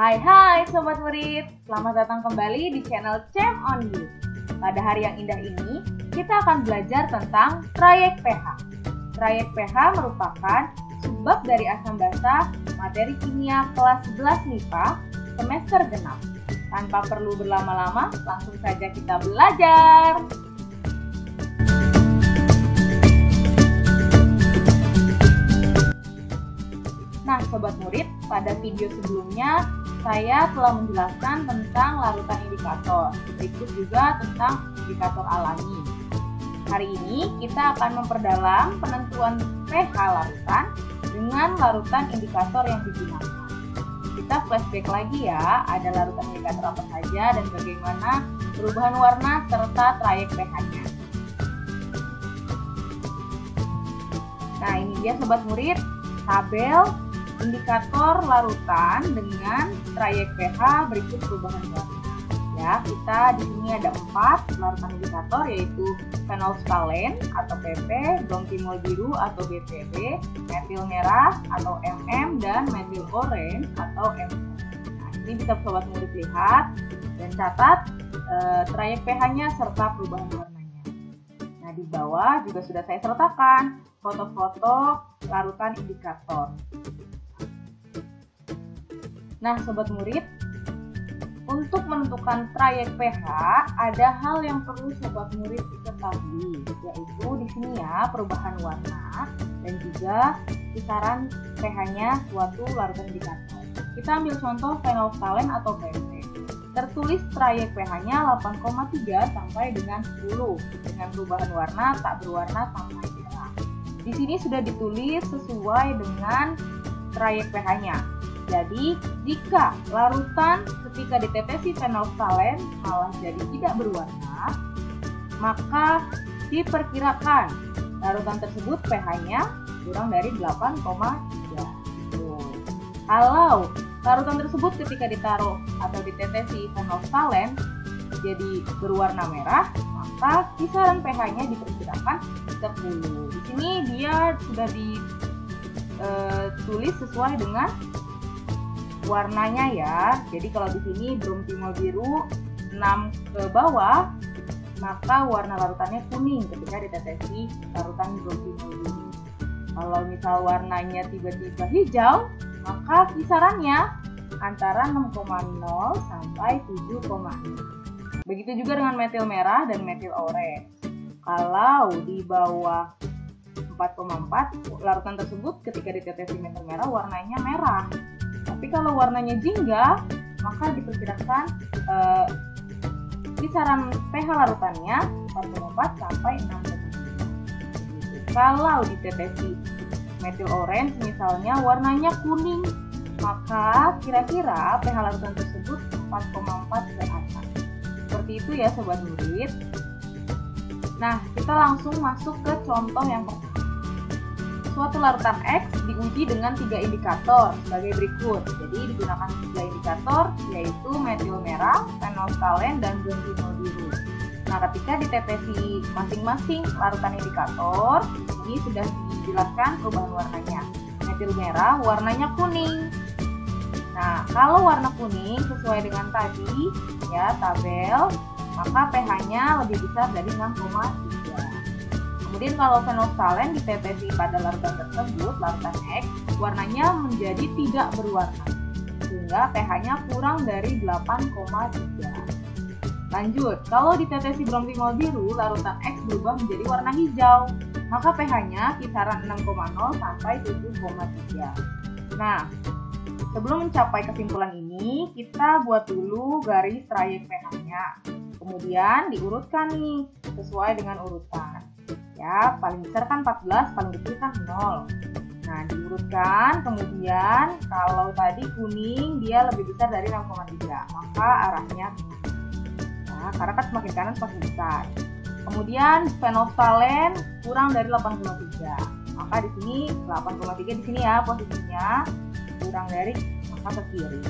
Hai Sobat Murid, selamat datang kembali di channel Cem on You. Pada hari yang indah ini, kita akan belajar tentang trayek pH. Trayek pH merupakan subbab dari asam basa materi kimia kelas 11 MIPA semester genap. Tanpa perlu berlama-lama, langsung saja kita belajar. Nah, Sobat Murid, pada video sebelumnya saya telah menjelaskan tentang larutan indikator, berikut juga tentang indikator alami. Hari ini kita akan memperdalam penentuan pH larutan dengan larutan indikator yang digunakan. Kita flashback lagi ya, ada larutan indikator apa saja dan bagaimana perubahan warna serta trayek pH-nya. Nah, ini dia Sobat Murid, tabel indikator larutan dengan trayek pH berikut perubahan warna. Ya, kita di sini ada 4 larutan indikator, yaitu phenolphthalein atau PP, bromtimol biru atau BPB, metil merah atau MM, dan metil orange atau MO. Nah, ini bisa Sobat Murid lihat dan catat trayek pH-nya serta perubahan warnanya. Nah, di bawah juga sudah saya sertakan foto-foto larutan indikator. Nah, Sobat Murid, untuk menentukan trayek pH ada hal yang perlu Sobat Murid ketahui, yaitu di sini ya perubahan warna dan juga kisaran pH-nya suatu larutan indikator. Kita ambil contoh phenolphthalein atau PP. Tertulis trayek pH-nya 8,3 sampai dengan 10 dengan perubahan warna tak berwarna sampai merah. Di sini sudah ditulis sesuai dengan trayek pH-nya. Jadi, jika larutan ketika ditetesi phenolphthalein malah jadi tidak berwarna, maka diperkirakan larutan tersebut pH-nya kurang dari 8,3. Kalau larutan tersebut ketika ditaruh atau ditetesi phenolphthalein jadi berwarna merah, maka kisaran pH-nya diperkirakan 10. Di sini dia sudah ditulis sesuai dengan warnanya ya. Jadi kalau di sini bromtimol biru 6 ke bawah, maka warna larutannya kuning ketika ditetesi larutan bromtimol biru. Kalau misal warnanya tiba-tiba hijau, maka kisarannya antara 6,0 sampai 7,6. Begitu juga dengan metil merah dan metil orange. Kalau di bawah 4,4, larutan tersebut ketika ditetesi metil merah warnanya merah. Tapi kalau warnanya jingga, maka diperkirakan kisaran pH larutannya 4,4 sampai 6,5. Kalau ditetesi metil orange misalnya warnanya kuning, maka kira-kira pH larutan tersebut 4,4 ke atas. Seperti itu ya Sobat Murid. Nah, kita langsung masuk ke contoh yang pertama. Suatu larutan X diuji dengan 3 indikator sebagai berikut. Jadi digunakan 3 indikator, yaitu metil merah, phenolphthalein, dan bromtimol biru. Nah, ketika ditetesi masing-masing larutan indikator, ini sudah dijelaskan perubahan warnanya. Metil merah warnanya kuning. Nah, kalau warna kuning sesuai dengan tadi ya tabel, maka pH-nya lebih besar dari 6,3. Kemudian kalau phenolphthalein ditetesi pada larutan tersebut, larutan X, warnanya menjadi tidak berwarna, sehingga pH-nya kurang dari 8,3. Lanjut, kalau ditetesi bromtimol biru, larutan X berubah menjadi warna hijau, maka pH-nya kisaran 6,0 sampai 7,3. Nah, sebelum mencapai kesimpulan ini, kita buat dulu garis trayek pH-nya. Kemudian diurutkan nih, sesuai dengan urutan. Ya, paling besar kan 14, paling kecil kan 0. Nah, diurutkan, kemudian kalau tadi kuning dia lebih besar dari 6,3, maka arahnya nah, karena kan semakin kanan semakin besar. Kemudian phenolphthalein kurang dari 8,3, maka di sini 8,3 di sini ya posisinya kurang dari maka ke kiri.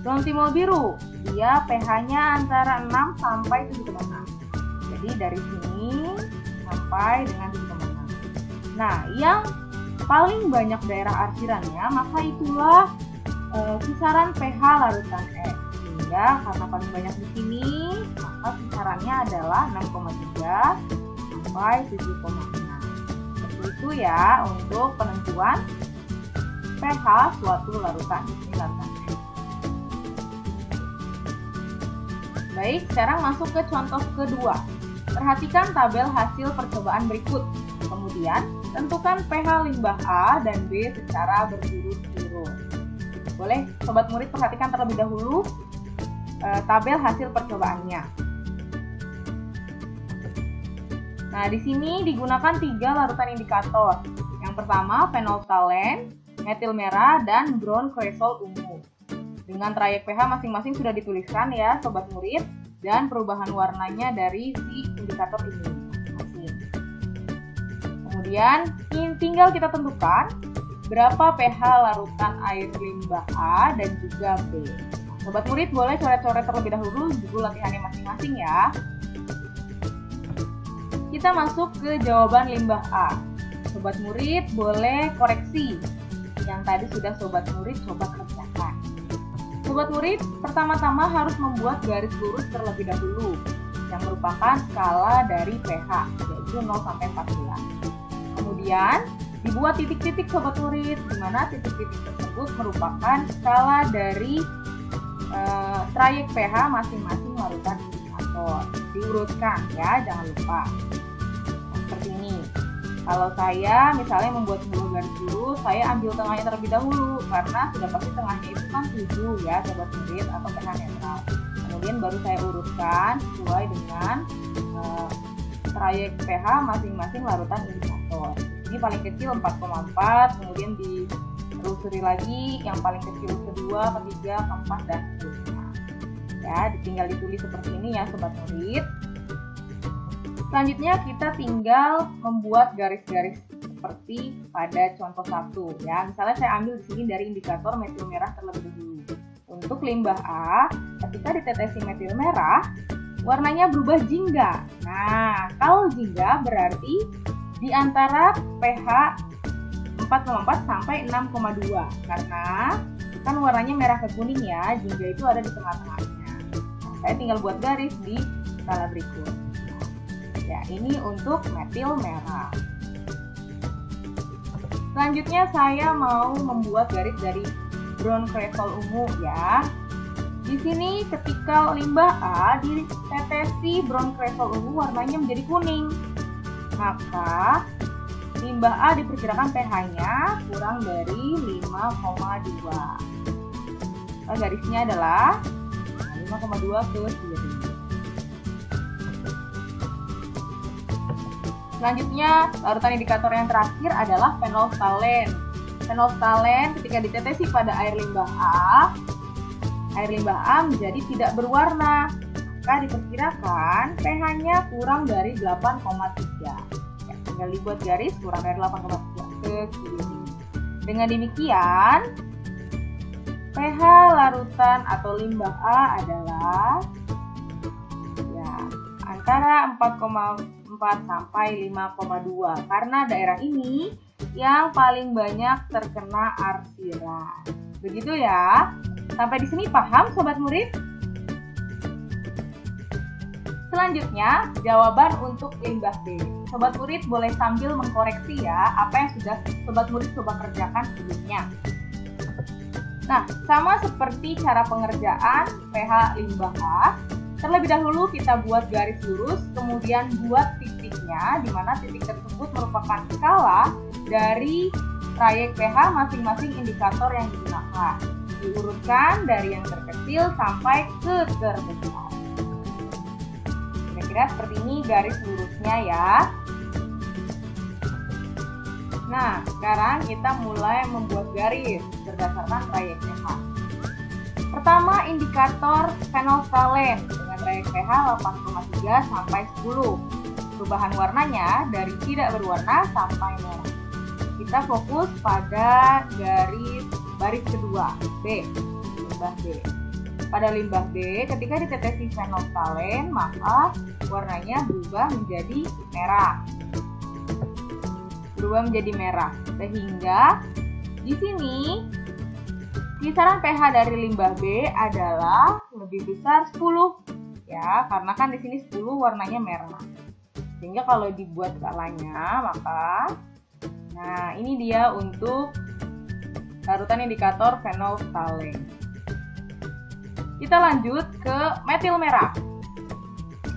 Bromtimol biru dia pH-nya antara 6 sampai 7,6. Jadi dari sini sampai dengan 7,6. Nah, yang paling banyak daerah arsirannya, maka itulah kisaran pH larutan X. Sehingga karena paling banyak di sini, maka kisarannya adalah 6,3 sampai 7,6. Seperti itu ya untuk penentuan pH suatu larutan. Ini larutan X. Baik, sekarang masuk ke contoh kedua. Perhatikan tabel hasil percobaan berikut. Kemudian, tentukan pH limbah A dan B secara berturut-turut. Boleh sobat murid perhatikan terlebih dahulu tabel hasil percobaannya. Nah, di sini digunakan 3 larutan indikator. Yang pertama, fenolftalen, metil merah, dan brown cresol ungu. Dengan trayek pH masing-masing sudah dituliskan ya, sobat murid, dan perubahan warnanya dari si indikator ini masing-masing. Kemudian, tinggal kita tentukan berapa pH larutan air limbah A dan juga B. Sobat murid boleh coret-coret terlebih dahulu buku latihannya masing-masing ya. Kita masuk ke jawaban limbah A. Sobat murid boleh koreksi yang tadi sudah sobat murid coba kerjakan. Sobat murid pertama-tama harus membuat garis lurus terlebih dahulu yang merupakan skala dari pH, yaitu 0 sampai 14. Kemudian dibuat titik-titik sobat murid, di mana titik-titik tersebut merupakan skala dari trayek pH masing-masing larutan indikator. Diurutkan ya, jangan lupa. Nah, seperti ini. Kalau saya misalnya membuat sebuah garis lurus, saya ambil tengahnya terlebih dahulu karena sudah pasti tengahnya itu kan 7 ya sobat murid atau pH netral. Kemudian baru saya urutkan sesuai dengan trayek pH masing-masing larutan indikator. Ini paling kecil 4,4, kemudian ditelusuri lagi yang paling kecil kedua, ketiga, keempat, dan seterusnya. Ya, tinggal ditulis seperti ini ya sobat murid. Selanjutnya kita tinggal membuat garis-garis seperti pada contoh 1 ya. Misalnya saya ambil di sini dari indikator metil merah terlebih dahulu. Untuk limbah A, ketika ditetesi metil merah, warnanya berubah jingga. Nah, kalau jingga berarti di antara pH 4,4 sampai 6,2 karena kan warnanya merah ke kuning ya, jingga itu ada di tengah-tengahnya. Nah, saya tinggal buat garis di skala berikut. Ya, ini untuk metil merah. Selanjutnya saya mau membuat garis dari brown cresol ungu ya. Di sini ketika limbah A ditetesi brown cresol ungu warnanya menjadi kuning, maka limbah A diperkirakan pH-nya kurang dari 5,2. Garisnya adalah 5,2 ke kiri. Selanjutnya, larutan indikator yang terakhir adalah fenolftalen. Fenolftalen ketika ditetesi pada air limbah A menjadi tidak berwarna, maka diperkirakan pH-nya kurang dari 8,3. Ya, tinggal dibuat garis kurang dari 8,3 ke kiri. Dengan demikian, pH larutan atau limbah A adalah ya, antara 4,4 sampai 5,2 karena daerah ini yang paling banyak terkena arsiran. Begitu ya. Sampai di sini paham sobat murid? Selanjutnya, jawaban untuk limbah B. Sobat murid boleh sambil mengkoreksi ya apa yang sudah sobat murid coba kerjakan sebelumnya. Nah, sama seperti cara pengerjaan pH limbah A, terlebih dahulu kita buat garis lurus, kemudian buat titiknya, di mana titik tersebut merupakan skala dari trayek pH masing-masing indikator yang digunakan. Diurutkan dari yang terkecil sampai ke terbesar. Kira-kira seperti ini garis lurusnya ya. Nah, sekarang kita mulai membuat garis berdasarkan trayek pH. Pertama, indikator fenolftalen dengan trayek pH 8,3 sampai 10. Perubahan warnanya dari tidak berwarna sampai merah. Kita fokus pada garis baris kedua, B, limbah B. Pada limbah B, ketika ditetesi fenolftalen, maka warnanya berubah menjadi merah. Sehingga di sini Kisaran pH dari limbah B adalah lebih besar 10 ya, karena kan di sini 10 warnanya merah. Sehingga kalau dibuat skalanya, maka nah ini dia untuk larutan indikator phenolphthalein. Kita lanjut ke metil merah.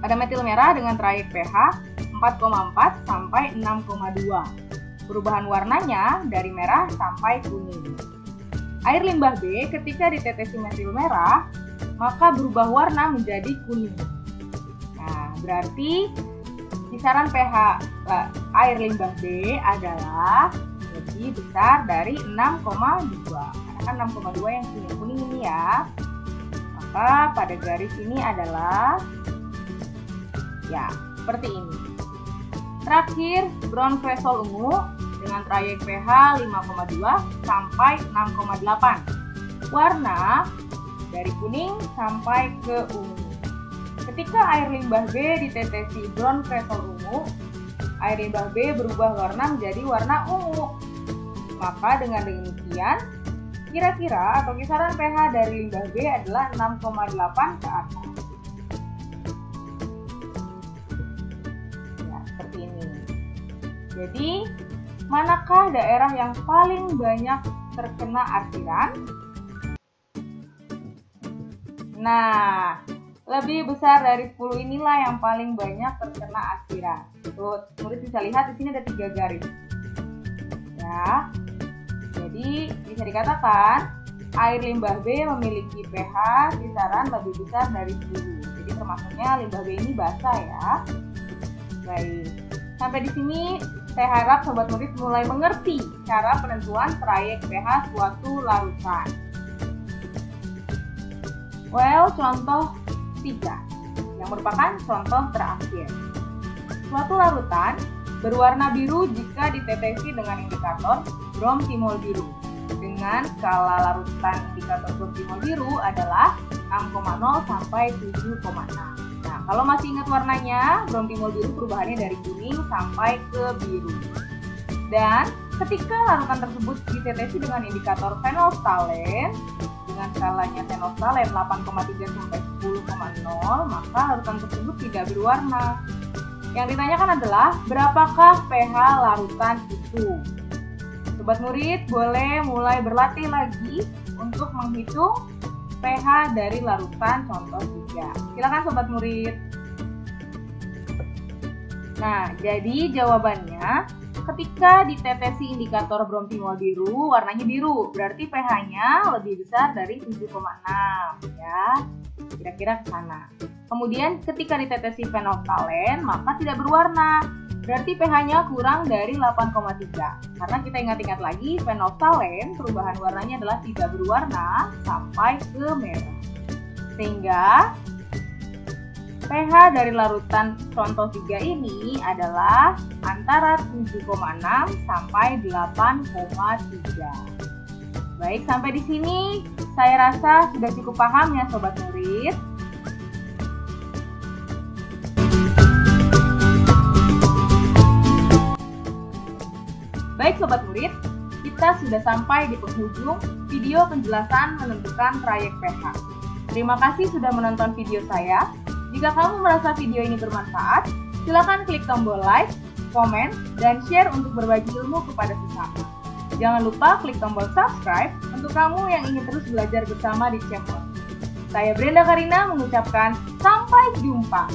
Pada metil merah dengan trayek pH 4,4 sampai 6,2. Perubahan warnanya dari merah sampai kuning. Air limbah B ketika ditetesi metil merah, maka berubah warna menjadi kuning. Nah, berarti kisaran pH air limbah B adalah lebih besar dari 6,2. Karena kan 6,2 yang kuning-kuning ini ya. Maka pada garis ini adalah ya, seperti ini. Terakhir, brown cresol ungu dengan trayek pH 5,2 sampai 6,8. Warna dari kuning sampai ke ungu. Ketika air limbah B ditetesi brown cresol ungu, air limbah B berubah warna menjadi warna ungu. Maka dengan demikian, kira-kira atau kisaran pH dari limbah B adalah 6,8 ke atas. Ya, seperti ini. Jadi, manakah daerah yang paling banyak terkena arsiran? Nah, lebih besar dari 10 inilah yang paling banyak terkena arsiran. Tuh, murid bisa lihat di sini ada 3 garis. Ya. Jadi, bisa dikatakan air limbah B memiliki pH kisaran lebih besar dari 10. Jadi, termasuknya limbah B ini basah ya. Baik. Sampai di sini saya harap sobat murid mulai mengerti cara penentuan trayek pH suatu larutan. Well, contoh 3 yang merupakan contoh terakhir. Suatu larutan berwarna biru jika ditetesi dengan indikator bromtimol biru. Dengan skala larutan indikator bromtimol biru adalah 6,0 sampai 7,6. Nah, kalau masih ingat warnanya, bromtimol biru perubahannya dari kuning sampai ke biru. Dan ketika larutan tersebut ditetesi dengan indikator phenolphthalein dengan skalanya phenolphthalein 8,3 sampai 10,0, maka larutan tersebut tidak berwarna. Yang ditanyakan adalah berapakah pH larutan itu. Sobat murid boleh mulai berlatih lagi untuk menghitung pH dari larutan contoh 3. Silakan sobat murid. Nah, jadi jawabannya ketika ditetesi indikator bromtimol biru, warnanya biru, berarti pH-nya lebih besar dari 7,6 ya. Kira-kira ke sana. Kemudian ketika ditetesi phenolphthalein, maka tidak berwarna. Berarti pH-nya kurang dari 8,3. Karena kita ingat-ingat lagi, phenolphthalein perubahan warnanya adalah tidak berwarna sampai ke merah. Sehingga pH dari larutan contoh 3 ini adalah antara 7,6 sampai 8,3. Baik, sampai di sini saya rasa sudah cukup paham ya sobat murid. Baik sobat murid, kita sudah sampai di penghujung video penjelasan menentukan trayek pH. Terima kasih sudah menonton video saya. Jika kamu merasa video ini bermanfaat, silakan klik tombol like, komen, dan share untuk berbagi ilmu kepada sesama. Jangan lupa klik tombol subscribe untuk kamu yang ingin terus belajar bersama di channel. Saya Brenda Karina mengucapkan sampai jumpa.